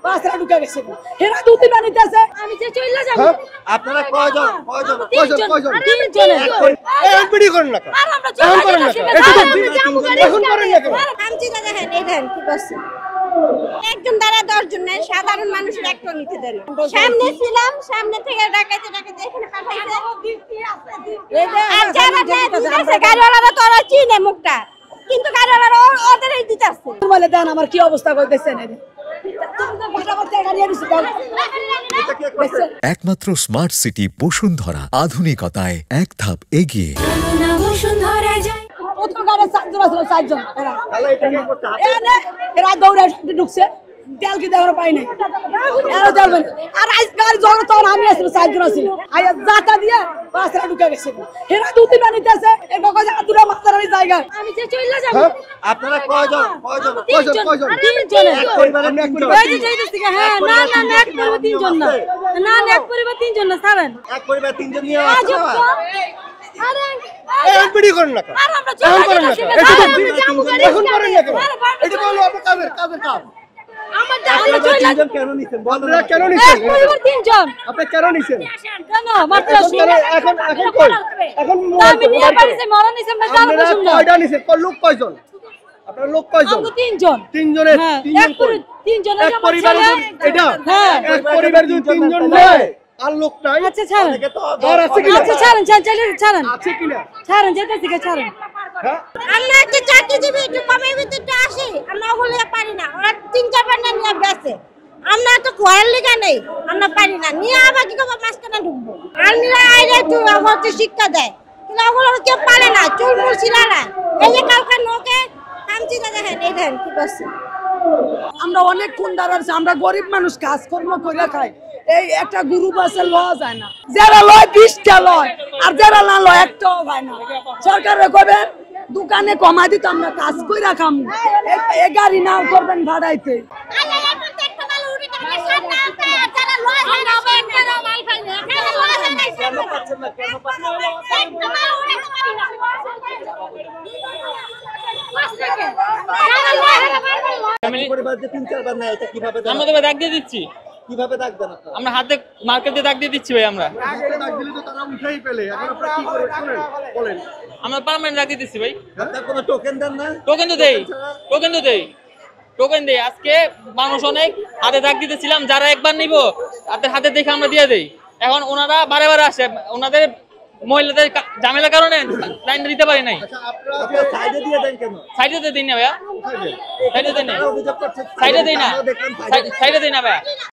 রাস্তা ঢুকে গেছে হেরা দুটি বানিতেছে আমি যে চইলা যাব আপনারা কয়জন তিনজন এই ভিডিও করেন না আর আমরা চইলা করেন না এখন করেন না কেন আমজি দাদা হ্যাঁ এই দেন কি করছে একজন দ্বারা 10 জন সাধারণ মানুষের একটা নিতে দেন সামনে ছিলাম সামনে থেকে ডাকাইতে এখানে পাঠাইছে আর যারা দিতেছে গাড়িওয়ালারা তো ওরা চিনে মুখটা কিন্তু গাড়িওয়ালারা ওদেরই দিতেছে বলে দেন আমার কি অবস্থা করতেছেন একমাত্র স্মার্ট সিটি বসুন্ধরা আধুনিকতায় এক ধাপ এগিয়ে এরা দৌড়ে ঢুকছে তেল কি দেওয়ার পাই নাই আর আজকাল যখন তখন আমি আসলে 4 জন ছিল আয়া জাতা দিয়ে রাস্তা ঢুকে গেছে হেরা দুটি বানিতেছে এরকম দূরে মাত্রার জায়গা আমি যে চইলা যাব আপনারা কয়জন তিনজন এক পরিবারের হ্যাঁ না এক পরিবার তিনজন না এক পরিবার তিনজন না ছাড়েন এক পরিবার তিনজন নিয়ে আরে এই ভিডিও করেন না আর আমরা চইলা করেন না এখন করেন না এটা হলো আপনাদের কাজ আমরা চইলা তিনজন কেন নিছেন আপনারা কেন নিছেন এক পরিবার তিনজন আপনি কেন নিছেন কেন মাত্র এখন কই এখন আমি নিয়ে পারিছে মরা নিছে আমরা জানবো আপনারা শুননা কয়টা নিছেন লোক কয়জন আপনারা লোক কয়জন আমরা তিনজন তিনজনের তিনজন তিনজনের এক পরিবারে এটা হ্যাঁ এক পরিবারে যদি তিনজন নয় আর লোক নাই আচ্ছা ছাড়েন আর আছে কি আচ্ছা ছাড়েন আছে কি না ছাড়েন যেতে থেকে ছাড়েন হ্যাঁ আমরা একটা চাকরিজীবী একটু কমের ভিতরটা আসি আমরা ওগুলো পারি না ওরা 3-4 বান্ডা নিয়ে বেঁচে আমরা তো কোয়ার লিগা নেই আমরা পারি না নিয়ে আবার কি করবো মাঝখানে ঢুকবো আর্মিরা আইলে একটু আমাকে শিক্ষা দেয় কিন্তু ওগুলো কেউ পারে না চুলমুল ছিলারা এই যে কালকে নোকে আমজি দাদা হ্যাঁ এই দেন কি করছে আমরা অনেক কোন দাঁড়াচ্ছি আমরা গরিব মানুষ কাজকর্ম করে খাই এই একটা গ্রুপ আছে লওয়া যায় না যারা লয় 20টা লয় আর যারা না লয় একটাও হয় না সরকারে কবে দোকানে কমা দিত আমরা কাজ কইরা খাম এই গাড়ি নাও করবেন ভাড়াইতে আমরা তো দাগ দিয়ে দিচ্ছি কিভাবে দাগ দেন আপনারা আমরা হাতে মার্কেট দিয়ে দাগ দিয়ে দিচ্ছি ভাই আমরা দাগ দিলে তো তারা উঠাই ফেলে এখন আপনারা কি করে বলেন আমরা পার্মানেন্ট দাগ দিয়ে দিচ্ছি ভাই আপনারা কোনো টোকেন দেন না টোকেন দেই আজকে মানুষ অনেক হাতে দাগ দিতেছিলাম যারা একবার নিব তাদের হাতে দেখে আমরা দিয়ে দেই এখন ওনারা বারে আসে ওনাদের মহিলাদের ঝামেলার কারণে লাইন দিতে পারি নাই আপনারা সাইডে দিয়ে দেন কেন সাইডে দিই না ভাইয়া সাইডে দিই না অভিযোগ করছে সাইডে দিই না ভাইয়া